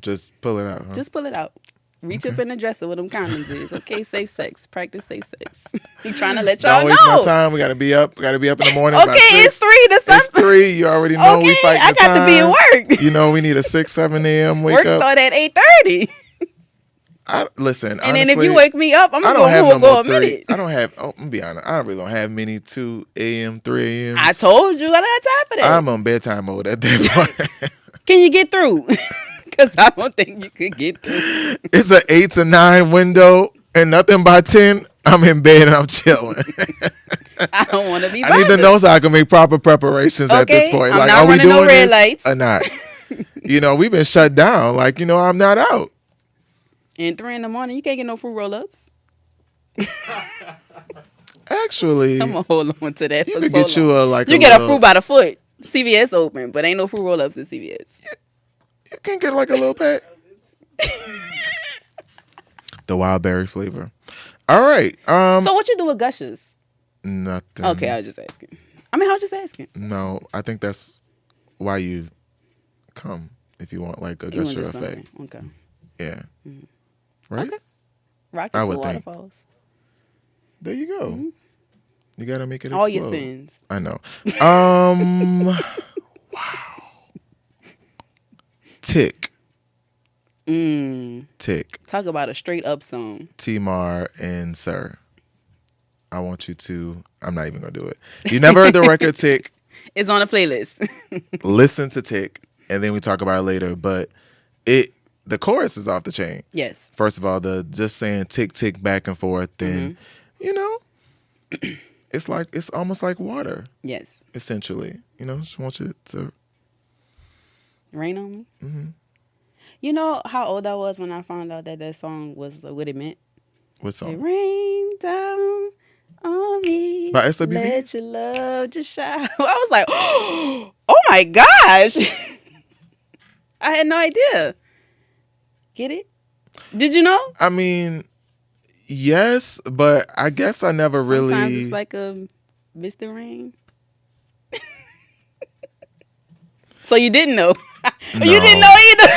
Speaker 1: Just pull it out, huh?
Speaker 2: Just pull it out. Reach up in the dresser where them condoms is. Okay, safe sex. Practice safe sex. He trying to let y'all
Speaker 1: Don't waste my
Speaker 2: know.
Speaker 1: time. We gotta be up. We gotta be up in the morning.
Speaker 2: Okay,
Speaker 1: by 6.
Speaker 2: it's 3 to
Speaker 1: It's
Speaker 2: something.
Speaker 1: 3. You already know we
Speaker 2: Okay,
Speaker 1: fighting
Speaker 2: I
Speaker 1: the
Speaker 2: got to be at
Speaker 1: time.
Speaker 2: work.
Speaker 1: You know we need a 6, 7 a.m. wake
Speaker 2: Work
Speaker 1: up.
Speaker 2: start at 8:30.
Speaker 1: Listen,
Speaker 2: And then if
Speaker 1: honestly,
Speaker 2: you wake me up, I'm
Speaker 1: I
Speaker 2: gonna
Speaker 1: don't have
Speaker 2: go,
Speaker 1: no
Speaker 2: go
Speaker 1: more
Speaker 2: a
Speaker 1: 3.
Speaker 2: minute.
Speaker 1: I don't have. I'm gonna be honest. I really don't have many 2 a.m., 3 a.m.
Speaker 2: I told you I don't have time for that.
Speaker 1: I'm on bedtime mode at that point.
Speaker 2: Can you get through? Because I don't think you could get through.
Speaker 1: It's an 8 to 9 window, and nothing by 10. I'm in bed and I'm chilling.
Speaker 2: I don't want to be
Speaker 1: I need to
Speaker 2: bothered.
Speaker 1: know so I can make proper preparations at this
Speaker 2: Okay,
Speaker 1: point.
Speaker 2: I'm
Speaker 1: Like,
Speaker 2: not
Speaker 1: are we
Speaker 2: running no
Speaker 1: doing
Speaker 2: red
Speaker 1: this
Speaker 2: lights.
Speaker 1: or not? We've been shut down. Like, I'm not out.
Speaker 2: And 3 in the morning, you can't get no fruit roll-ups.
Speaker 1: Actually,
Speaker 2: I'm going to hold on to that
Speaker 1: you
Speaker 2: for
Speaker 1: could
Speaker 2: so
Speaker 1: get you
Speaker 2: long.
Speaker 1: a
Speaker 2: You get a
Speaker 1: little-
Speaker 2: fruit by the foot. CVS open, but ain't no fruit roll-ups at CVS.
Speaker 1: You can get like a little pack. The wild berry flavor. All right.
Speaker 2: So what you do with Gushers?
Speaker 1: Nothing.
Speaker 2: Okay, I was just asking. I mean, I was just asking.
Speaker 1: No, I think that's why you come if you want like a
Speaker 2: You want
Speaker 1: gusher
Speaker 2: just
Speaker 1: effect.
Speaker 2: something. Okay.
Speaker 1: Yeah. Right?
Speaker 2: Okay. Rocket
Speaker 1: I
Speaker 2: to the
Speaker 1: would think.
Speaker 2: waterfalls.
Speaker 1: There you go. You gotta make it explode.
Speaker 2: All your sins.
Speaker 1: I know. Wow. Tick. Tick.
Speaker 2: Talk about a straight up song.
Speaker 1: T-Mar and Sir. I want you to. I'm not even gonna do it. You never heard the record Tick?
Speaker 2: It's on the playlist.
Speaker 1: Listen to Tick, and then we talk about it later. But the chorus is off the chain.
Speaker 2: Yes.
Speaker 1: First of all, the just saying tick tick back and forth, then you know, it's almost like water,
Speaker 2: Yes.
Speaker 1: essentially. You know, just want you to.
Speaker 2: Rain on Me. Mm-hmm. You know how old I was when I found out that song was what it meant?
Speaker 1: What song?
Speaker 2: Rain down on me.
Speaker 1: By SWV?
Speaker 2: Let your love just shine. I was like, oh my gosh. I had no idea. Get it? Did you know?
Speaker 1: I mean, yes, but I guess I never really.
Speaker 2: Sometimes it's like a Mr. Rain. So you didn't know.
Speaker 1: No,
Speaker 2: You didn't know either.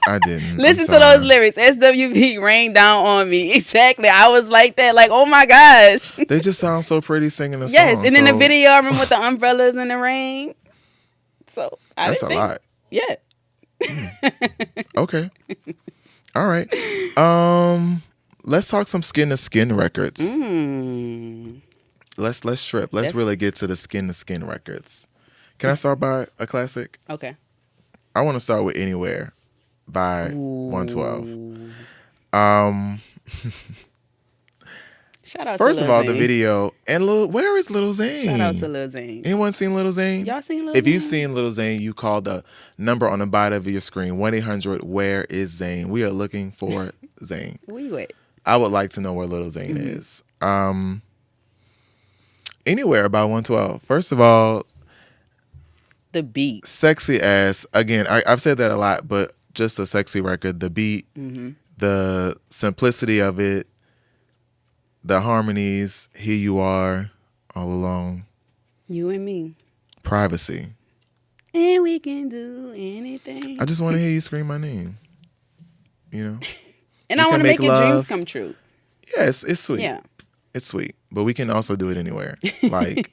Speaker 1: I didn't.
Speaker 2: Listen
Speaker 1: I'm
Speaker 2: to those
Speaker 1: sorry.
Speaker 2: lyrics. SWV, rain down on me. Exactly. I was like that. Like, oh my gosh.
Speaker 1: They just sound so pretty singing the
Speaker 2: Yes.
Speaker 1: song.
Speaker 2: And in the
Speaker 1: so
Speaker 2: video, I remember with the umbrellas in the rain. So I
Speaker 1: that's a
Speaker 2: didn't think.
Speaker 1: lot.
Speaker 2: Yeah.
Speaker 1: Okay. All right. Let's talk some skin to skin records. Let's trip. Let's really get to the skin to skin records. Can I start by a classic?
Speaker 2: Okay.
Speaker 1: I want to start with Anywhere by 112.
Speaker 2: Shout out
Speaker 1: First
Speaker 2: to
Speaker 1: of
Speaker 2: Lil
Speaker 1: all, the
Speaker 2: Zane.
Speaker 1: video and where is Lil Zane?
Speaker 2: Shout out to Lil Zane.
Speaker 1: Anyone seen Lil Zane?
Speaker 2: Y'all seen Lil
Speaker 1: If
Speaker 2: Zane?
Speaker 1: you've seen Lil Zane, you call the number on the bottom of your screen 1-800 Where is Zane? We are looking for Zane.
Speaker 2: Where you at?
Speaker 1: I would like to know where Lil Zane is. Anywhere by 112. First of all,
Speaker 2: The beat.
Speaker 1: sexy ass. Again, I've said that a lot, but just a sexy record. The beat, the simplicity of it, the harmonies. Here you are, all alone.
Speaker 2: You and me.
Speaker 1: Privacy.
Speaker 2: And we can do anything.
Speaker 1: I just want to hear you scream my name. You know?
Speaker 2: And
Speaker 1: we
Speaker 2: I
Speaker 1: can
Speaker 2: want to
Speaker 1: make
Speaker 2: make your dreams
Speaker 1: love.
Speaker 2: come true.
Speaker 1: Yeah, it's sweet.
Speaker 2: Yeah.
Speaker 1: It's sweet. But we can also do it anywhere. Like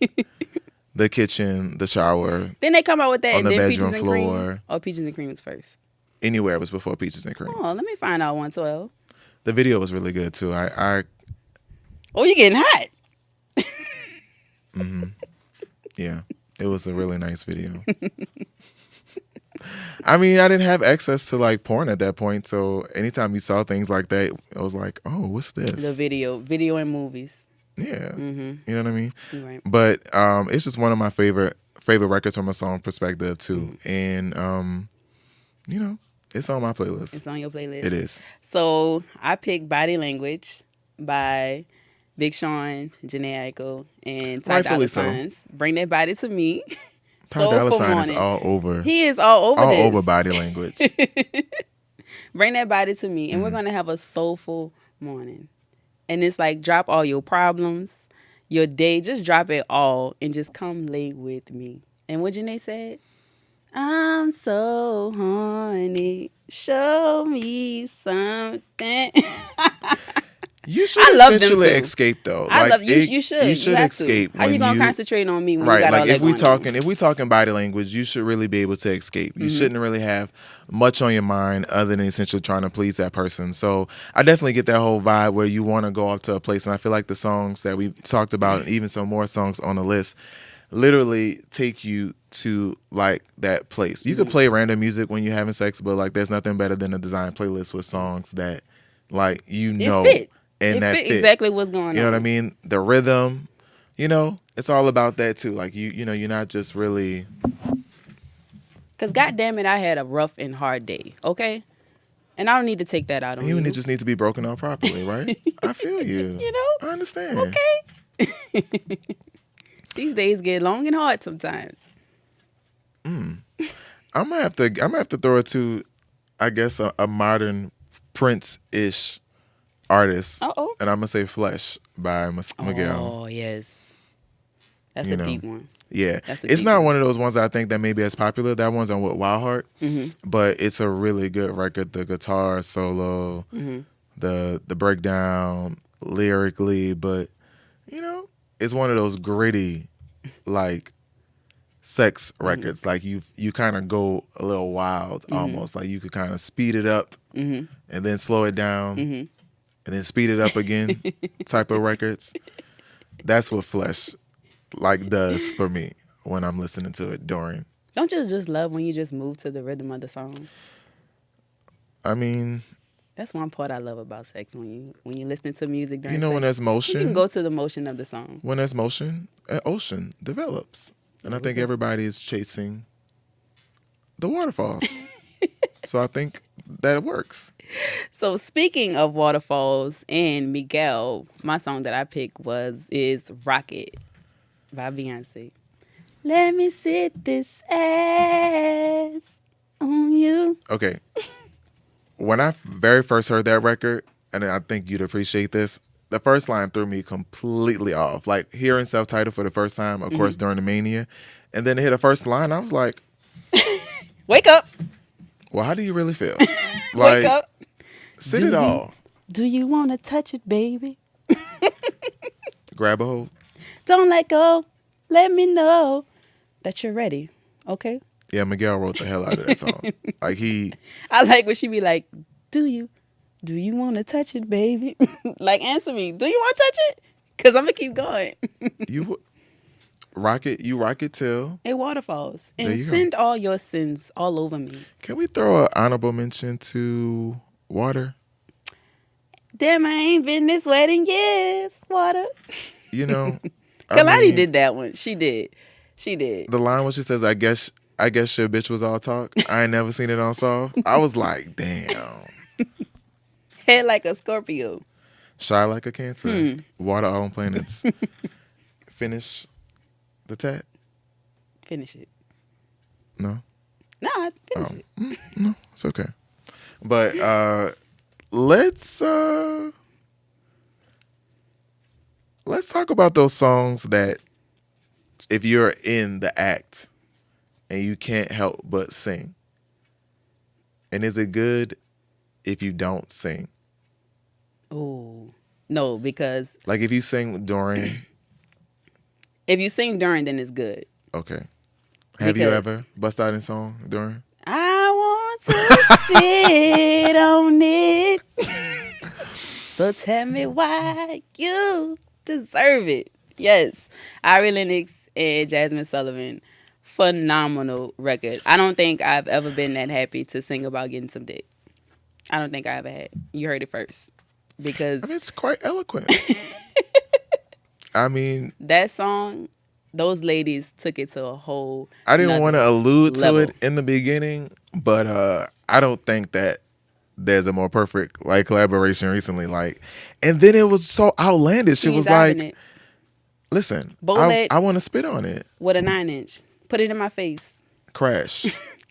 Speaker 1: the kitchen, the shower,
Speaker 2: Then they come out with that
Speaker 1: on
Speaker 2: and
Speaker 1: the
Speaker 2: then Peaches
Speaker 1: bedroom
Speaker 2: and
Speaker 1: floor.
Speaker 2: Cream. Oh, Peaches and Cream was first.
Speaker 1: Anywhere was before Peaches and Cream.
Speaker 2: Oh, let me find out 112.
Speaker 1: The video was really good too.
Speaker 2: Oh, you getting hot.
Speaker 1: Yeah, it was a really nice video. I mean, I didn't have access to like porn at that point, so anytime you saw things like that, I was like, "Oh, what's this?"
Speaker 2: The video and movies.
Speaker 1: Yeah, you know what I mean.
Speaker 2: You're right.
Speaker 1: But it's just one of my favorite records from a song perspective too, and you know, it's on my playlist.
Speaker 2: It's on your playlist.
Speaker 1: It is.
Speaker 2: So I picked Body Language by Big Sean, Janae Aiko, and Ty
Speaker 1: Rightfully
Speaker 2: Dolla
Speaker 1: so.
Speaker 2: Signs. Bring That Body to Me.
Speaker 1: Ty Dolla
Speaker 2: Soulful
Speaker 1: Sign is
Speaker 2: Morning.
Speaker 1: all over.
Speaker 2: He is all over
Speaker 1: all
Speaker 2: this.
Speaker 1: over Body Language.
Speaker 2: Bring That Body to Me. And we're going to have a soulful morning. And it's like, drop all your problems, your day. Just drop it all and just come lay with me. And what Janae said? I'm so horny. Show me something.
Speaker 1: You should
Speaker 2: I love them
Speaker 1: essentially
Speaker 2: too.
Speaker 1: escape though.
Speaker 2: I
Speaker 1: like,
Speaker 2: love you. You should.
Speaker 1: You should
Speaker 2: have
Speaker 1: escape.
Speaker 2: To. How you
Speaker 1: when
Speaker 2: gonna concentrate on me when you
Speaker 1: right?
Speaker 2: got all
Speaker 1: Like
Speaker 2: that
Speaker 1: if we
Speaker 2: going on?
Speaker 1: talking body language, you should really be able to escape. You shouldn't really have much on your mind other than essentially trying to please that person. So I definitely get that whole vibe where you want to go off to a place, and I feel like the songs that we talked about, and even some more songs on the list, literally take you to like that place. You could play random music when you're having sex, but like there's nothing better than a design playlist with songs that like
Speaker 2: It fit.
Speaker 1: and
Speaker 2: It
Speaker 1: that
Speaker 2: fit
Speaker 1: fit
Speaker 2: exactly what's going on.
Speaker 1: You know what I mean? The rhythm, you know, it's all about that too. Like you know, you're not just really.
Speaker 2: Because goddamn it, I had a rough and hard day. Okay, and I don't need to take that out on you.
Speaker 1: You just need to be broken out properly, right? I feel you.
Speaker 2: You know?
Speaker 1: I understand.
Speaker 2: Okay. These days get long and hard sometimes.
Speaker 1: I'm gonna have to throw it to I guess, a modern Prince-ish artist,
Speaker 2: Uh-oh.
Speaker 1: and I'm gonna say "Flesh" by Miguel.
Speaker 2: Oh, yes. That's
Speaker 1: You
Speaker 2: a
Speaker 1: know.
Speaker 2: deep one.
Speaker 1: Yeah,
Speaker 2: That's a
Speaker 1: it's
Speaker 2: deep
Speaker 1: not
Speaker 2: one.
Speaker 1: one of those ones that I think that maybe as popular. That one's on with Wild Heart, but it's a really good record. The guitar solo, the breakdown lyrically, but you know, it's one of those gritty, like sex records. Like you kind of go a little wild, almost like you could kind of speed it up and then slow it down and then speed it up again, type of records. That's what Flesh like does for me when I'm listening to it during.
Speaker 2: Don't you just love when you just move to the rhythm of the song?
Speaker 1: I mean,
Speaker 2: That's one part I love about sex. When you listen to music during
Speaker 1: you know, when
Speaker 2: sex,
Speaker 1: there's motion,
Speaker 2: you can go to the motion of the song.
Speaker 1: when there's motion, an ocean develops, and I think everybody is chasing the waterfalls. So I think that it works.
Speaker 2: So speaking of waterfalls and Miguel, my song that I picked is "Rocket" by Beyonce. Let me sit this ass on you.
Speaker 1: Okay, when I very first heard that record, and I think you'd appreciate this, the first line threw me completely off. Like hearing self-titled for the first time, of course, during the Mania, and then to hear the first line, I was like,
Speaker 2: Wake up.
Speaker 1: well, how do you really feel?
Speaker 2: Wake up.
Speaker 1: Sit it all.
Speaker 2: Do you want to touch it, baby?
Speaker 1: Grab a hold.
Speaker 2: Don't let go. Let me know that you're ready. Okay?
Speaker 1: Yeah, Miguel wrote the hell out of that song. Like
Speaker 2: I like when she be like, do you want to touch it, baby? Like, answer me. Do you want to touch it? Because I'm going to keep going.
Speaker 1: you rock it till.
Speaker 2: It waterfalls.
Speaker 1: There
Speaker 2: And
Speaker 1: you go.
Speaker 2: send all your sins all over me.
Speaker 1: Can we throw an honorable mention to Water?
Speaker 2: Damn, I ain't been this wet in years. Water.
Speaker 1: You know,
Speaker 2: Kalani did that one. She did.
Speaker 1: The line when she says, I guess your bitch was all talk. I ain't never seen it on Saw. I was like, damn.
Speaker 2: Head like a Scorpio.
Speaker 1: Shy like a Cancer. Water all on planets. Finish the tat?
Speaker 2: Finish it.
Speaker 1: No?
Speaker 2: Nah, finish it.
Speaker 1: No, it's okay. But let's talk about those songs that if you're in the act and you can't help but sing. And is it good if you don't sing?
Speaker 2: Oh, no, because
Speaker 1: Like if you sing during,
Speaker 2: if you sing during, then it's good.
Speaker 1: okay. Have you
Speaker 2: Because-
Speaker 1: ever bust out in song during?
Speaker 2: I want to sit on it. So tell me why you deserve it. Yes, Ari Lennox and Jasmine Sullivan, phenomenal record. I don't think I've ever been that happy to sing about getting some dick. I don't think I ever had. You heard it first. Because
Speaker 1: I mean, it's quite eloquent. I mean,
Speaker 2: that song, those ladies took it to a whole
Speaker 1: I didn't want to allude to
Speaker 2: level.
Speaker 1: it in the beginning, but I don't think that there's a more perfect like collaboration recently. Like, and then it was so outlandish. It
Speaker 2: Queen's
Speaker 1: was like,
Speaker 2: Avenue
Speaker 1: listen,
Speaker 2: Bullet.
Speaker 1: I want to spit on it.
Speaker 2: with a 9-inch. Put it in my face.
Speaker 1: Crash.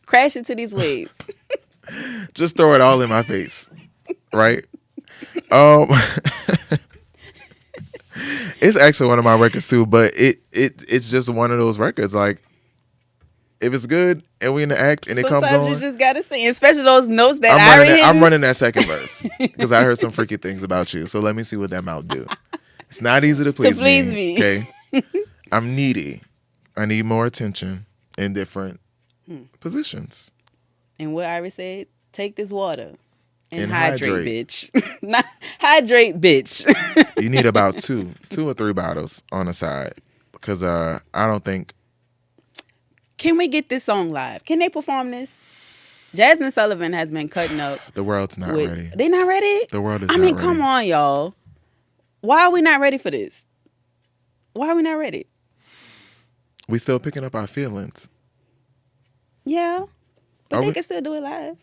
Speaker 2: Crash into these waves.
Speaker 1: Just throw it all in my face, right? It's actually one of my records too, but it's just one of those records. Like, if it's good and we in the act and it comes
Speaker 2: Sometimes
Speaker 1: on,
Speaker 2: you just gotta sing, especially those notes that I already
Speaker 1: I'm
Speaker 2: hidden.
Speaker 1: running that second verse because I heard some freaky things about you. So let me see what that mouth do. It's not easy to please
Speaker 2: me.
Speaker 1: Okay, I'm needy. I need more attention in different positions.
Speaker 2: And what Iris said, take this water and
Speaker 1: And
Speaker 2: hydrate, bitch. Not hydrate, bitch.
Speaker 1: You need about two or three bottles on the side because I don't think.
Speaker 2: Can we get this song live? Can they perform this? Jasmine Sullivan has been cutting up.
Speaker 1: The world's not
Speaker 2: with,
Speaker 1: ready.
Speaker 2: They not ready?
Speaker 1: The world is
Speaker 2: I
Speaker 1: not
Speaker 2: mean,
Speaker 1: ready.
Speaker 2: come on, y'all. Why are we not ready for this? Why are we not ready?
Speaker 1: We still picking up our feelings.
Speaker 2: Yeah. But
Speaker 1: Are
Speaker 2: they
Speaker 1: we-
Speaker 2: can still do it live.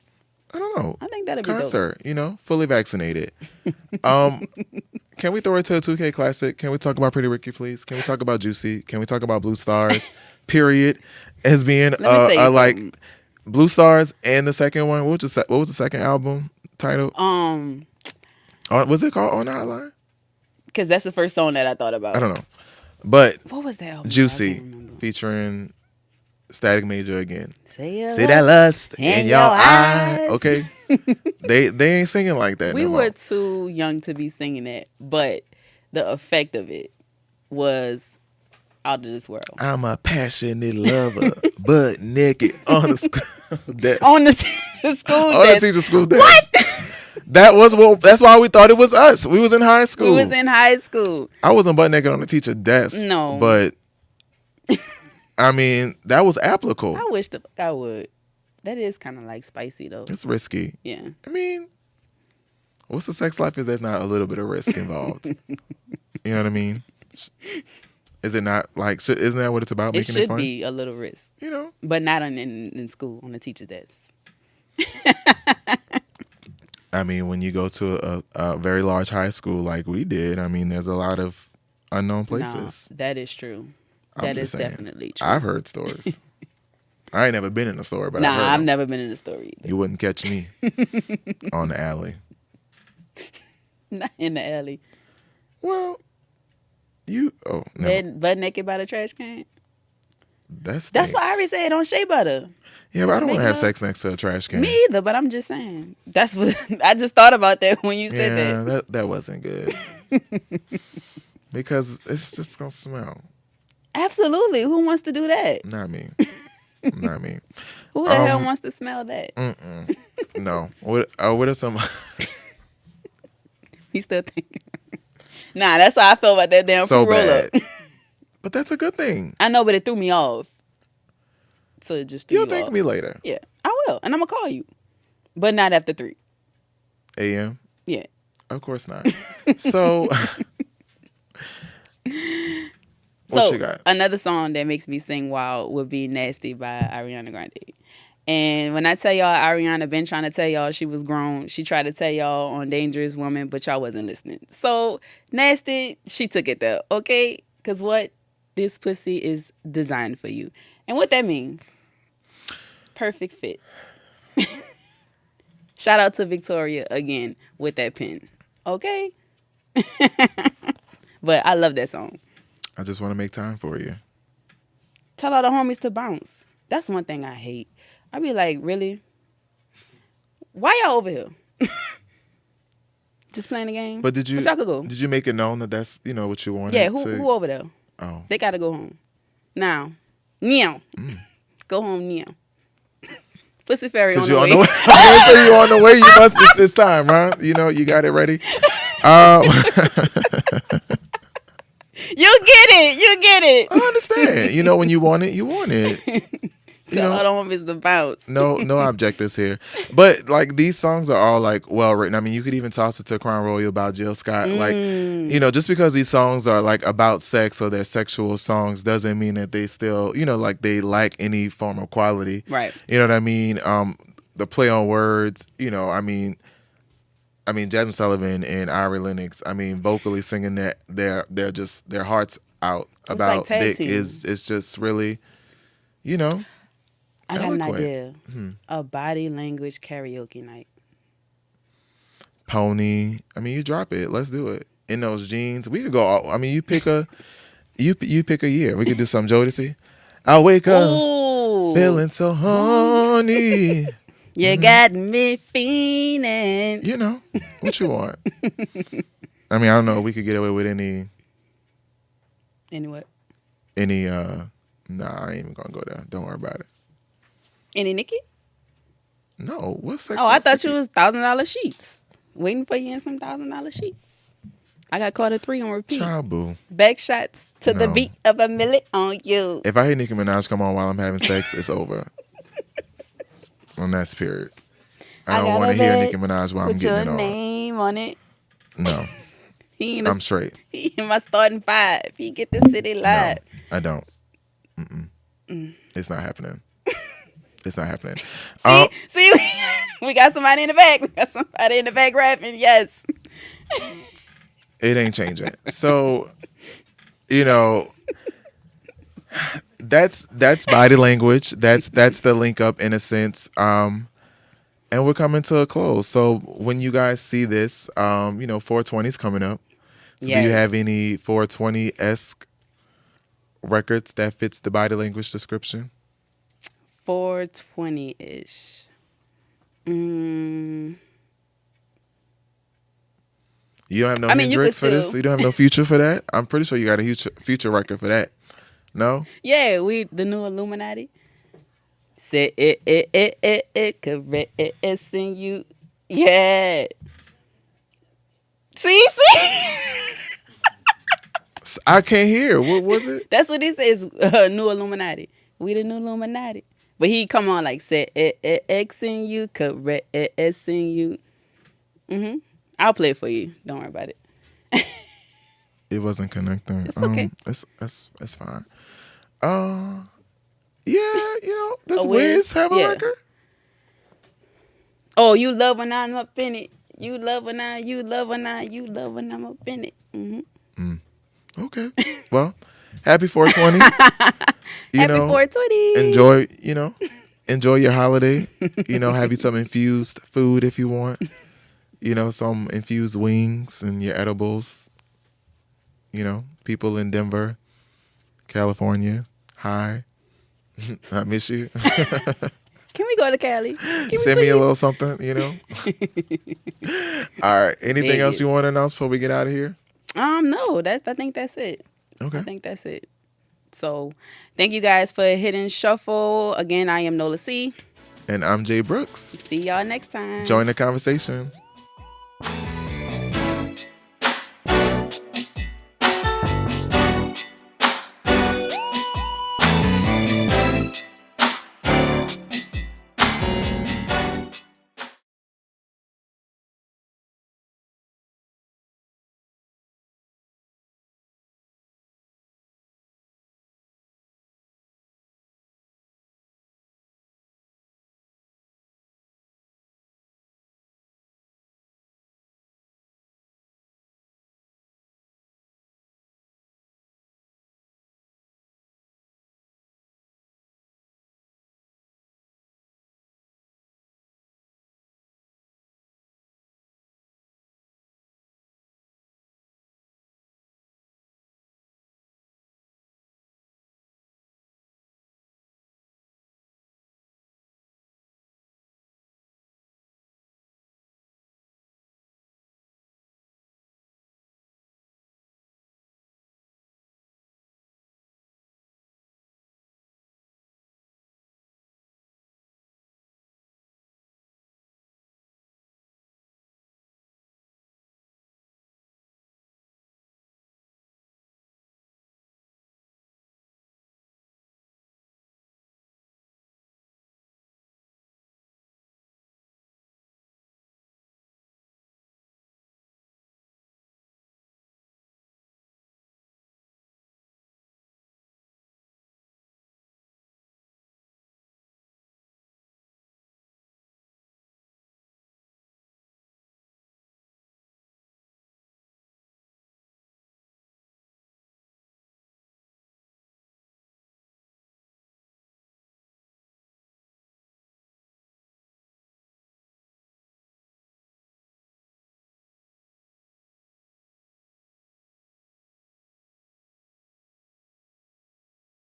Speaker 1: I don't know.
Speaker 2: I think that'll be dope.
Speaker 1: Concert, fully vaccinated. Can we throw it to a 2K classic? Can we talk about Pretty Ricky, please? Can we talk about Juicy? Can we talk about Blue Stars? Period. As being
Speaker 2: Let me tell you
Speaker 1: like
Speaker 2: something.
Speaker 1: Blue Stars and the second one. What was the second album title? Was it called On the Hotline?
Speaker 2: Because that's the first song that I thought about.
Speaker 1: I don't know, but
Speaker 2: What was that album? I
Speaker 1: Juicy
Speaker 2: can't remember.
Speaker 1: featuring Static Major again.
Speaker 2: See
Speaker 1: that lust in your eye.
Speaker 2: eyes.
Speaker 1: Okay, they ain't singing like that.
Speaker 2: We
Speaker 1: no
Speaker 2: were
Speaker 1: more.
Speaker 2: too young to be singing that, but the effect of it was out of this world.
Speaker 1: I'm a passionate lover, butt naked on the school desk.
Speaker 2: On the school
Speaker 1: On the
Speaker 2: desk.
Speaker 1: teacher school desk. What? That's why we thought it was us. We was in high school.
Speaker 2: We was in high school.
Speaker 1: I wasn't butt naked on the teacher desk.
Speaker 2: No.
Speaker 1: But I mean, that was applicable.
Speaker 2: I wish the fuck I would. That is kind of like spicy though.
Speaker 1: It's risky.
Speaker 2: Yeah.
Speaker 1: I mean, what's the sex life if there's not a little bit of risk involved? You know what I mean? Is it not like, isn't that what it's about?
Speaker 2: It
Speaker 1: Making it
Speaker 2: should
Speaker 1: fun?
Speaker 2: be a little risk,
Speaker 1: You know?
Speaker 2: but not in school on the teacher's desk.
Speaker 1: I mean, when you go to a very large high school like we did, I mean, there's a lot of unknown places.
Speaker 2: No, that is true.
Speaker 1: I'm
Speaker 2: That
Speaker 1: just
Speaker 2: is
Speaker 1: saying.
Speaker 2: definitely true.
Speaker 1: I've heard stories. I ain't never been in a store, but I've
Speaker 2: Nah,
Speaker 1: heard
Speaker 2: I've
Speaker 1: them.
Speaker 2: never been in a store either.
Speaker 1: You wouldn't catch me on the alley.
Speaker 2: Not in the alley.
Speaker 1: Well, no.
Speaker 2: Butt naked by the trash can.
Speaker 1: That's
Speaker 2: What Ari said on Shea Butter.
Speaker 1: Yeah, but I don't want
Speaker 2: Make
Speaker 1: to have
Speaker 2: love.
Speaker 1: sex next to a trash can.
Speaker 2: Me either, but I'm just saying. That's what I just thought about that when you said
Speaker 1: Yeah,
Speaker 2: that.
Speaker 1: that wasn't good. Because it's just gonna smell.
Speaker 2: Absolutely. Who wants to do that?
Speaker 1: Not me. Not me.
Speaker 2: Who the hell wants to smell that?
Speaker 1: No. What are some
Speaker 2: He's still thinking. Nah, that's how I feel about that damn
Speaker 1: so
Speaker 2: fruit roll up.
Speaker 1: bad? But that's a good thing.
Speaker 2: I know, but it threw me off. So it just threw
Speaker 1: You'll
Speaker 2: you
Speaker 1: thank
Speaker 2: off.
Speaker 1: me later.
Speaker 2: Yeah, I will, and I'm gonna call you, but not after 3.
Speaker 1: AM?
Speaker 2: Yeah.
Speaker 1: Of course not. So what
Speaker 2: So
Speaker 1: you got?
Speaker 2: another song that makes me sing wild would be "Nasty" by Ariana Grande. And when I tell y'all, Ariana been trying to tell y'all she was grown. She tried to tell y'all on Dangerous Woman, but y'all wasn't listening. So Nasty, she took it there, okay? Cause what? This pussy is designed for you, and what that mean? Perfect fit. Shout out to Victoria again with that pen. Okay? But I love that song.
Speaker 1: I just want to make time for you.
Speaker 2: Tell all the homies to bounce. That's one thing I hate. I be like, really? Why y'all over here? Just playing the game?
Speaker 1: But did
Speaker 2: y'all could go.
Speaker 1: Did you make it known that that's what you wanted?
Speaker 2: Yeah, who over there?
Speaker 1: Oh.
Speaker 2: They gotta go home. Now. Meow. Go home now. Pussy Fairy on
Speaker 1: Because
Speaker 2: the
Speaker 1: you
Speaker 2: way.
Speaker 1: on the way. I'm gonna say you on the way. You must. It's time, right? You know, you got it ready.
Speaker 2: You get it.
Speaker 1: I understand. You know, when you want it, you want it. You
Speaker 2: Tell
Speaker 1: know,
Speaker 2: all the homies to bounce.
Speaker 1: no objectives here. But like these songs are all like well written. I mean, you could even toss it to Crown Royal about Jill Scott. Like, you know, just because these songs are like about sex or they're sexual songs doesn't mean that they still, you know, like they lack any form of quality.
Speaker 2: Right.
Speaker 1: You know what I mean? The play on words, you know, I mean Jasmine Sullivan and Ari Lennox, I mean, vocally singing that they're just their hearts out about
Speaker 2: like tag
Speaker 1: dick
Speaker 2: team.
Speaker 1: is just really, you know.
Speaker 2: I got an
Speaker 1: eloquent.
Speaker 2: idea. A body language karaoke night.
Speaker 1: Pony. I mean, you drop it. Let's do it. In those jeans, we could go. I mean, you pick a year. We could do some Jodeci. I wake up
Speaker 2: Ooh.
Speaker 1: feeling so horny.
Speaker 2: You got me feeling.
Speaker 1: You know what you want. I mean, I don't know. We could get away with any.
Speaker 2: Anyway.
Speaker 1: Nah, I ain't even gonna go there. Don't worry about it.
Speaker 2: Any Nikki?
Speaker 1: No, what's sex?
Speaker 2: Oh, I thought you was $1,000 sheets. Waiting for you in some $1,000 sheets. I got caught at 3 on repeat.
Speaker 1: Child boo.
Speaker 2: Back shots to the
Speaker 1: No.
Speaker 2: beat of a millet on you.
Speaker 1: If I hear Nicki Minaj come on while I'm having sex, it's over. On that spirit. I don't
Speaker 2: got
Speaker 1: want
Speaker 2: a
Speaker 1: to hear
Speaker 2: bed
Speaker 1: Nicki Minaj while I'm
Speaker 2: With your
Speaker 1: getting it on.
Speaker 2: name on it.
Speaker 1: No,
Speaker 2: He in,
Speaker 1: I'm straight.
Speaker 2: he in my starting 5. He get the city
Speaker 1: No,
Speaker 2: live.
Speaker 1: I don't. It's not happening. It's not happening.
Speaker 2: See, we got somebody in the back. We got somebody in the back rapping. Yes.
Speaker 1: It ain't changing. So, you know, that's body language. That's the link up in a sense. And we're coming to a close. So when you guys see this, 420 is coming up. So do you
Speaker 2: Yes.
Speaker 1: have any 420-esque records that fits the body language description?
Speaker 2: 420-ish.
Speaker 1: You don't have no
Speaker 2: I mean, you
Speaker 1: Hendrix
Speaker 2: could
Speaker 1: for this?
Speaker 2: still-
Speaker 1: You don't have no Future for that? I'm pretty sure you got a huge Future record for that. No?
Speaker 2: Yeah, we the new Illuminati. Say it caressing you. Yeah. See.
Speaker 1: I can't hear. What was it?
Speaker 2: That's what it says. New Illuminati. We the new Illuminati. But he come on like say Xing you, caressing you. I'll play it for you. Don't worry about it.
Speaker 1: It wasn't connecting.
Speaker 2: It's okay.
Speaker 1: It's fine. Yeah, does
Speaker 2: Oh,
Speaker 1: Wiz have a
Speaker 2: yeah.
Speaker 1: record?
Speaker 2: Oh, you love when I'm up in it. You love when I'm up in it.
Speaker 1: Okay. Well, happy 420.
Speaker 2: Happy 420.
Speaker 1: Enjoy your holiday. Have you some infused food if you want. Some infused wings and your edibles. People in Denver, California. Hi. I miss you.
Speaker 2: Can we go to Cali? Can we
Speaker 1: Send me a
Speaker 2: please?
Speaker 1: little something, All right. Anything else
Speaker 2: Vegas.
Speaker 1: you want to announce before we get out of here?
Speaker 2: No, I think that's it.
Speaker 1: Okay.
Speaker 2: I think that's it. So, thank you guys for hitting shuffle. Again, I am Nola C.
Speaker 1: And I'm Jay Brooks.
Speaker 2: See y'all next time.
Speaker 1: Join the conversation.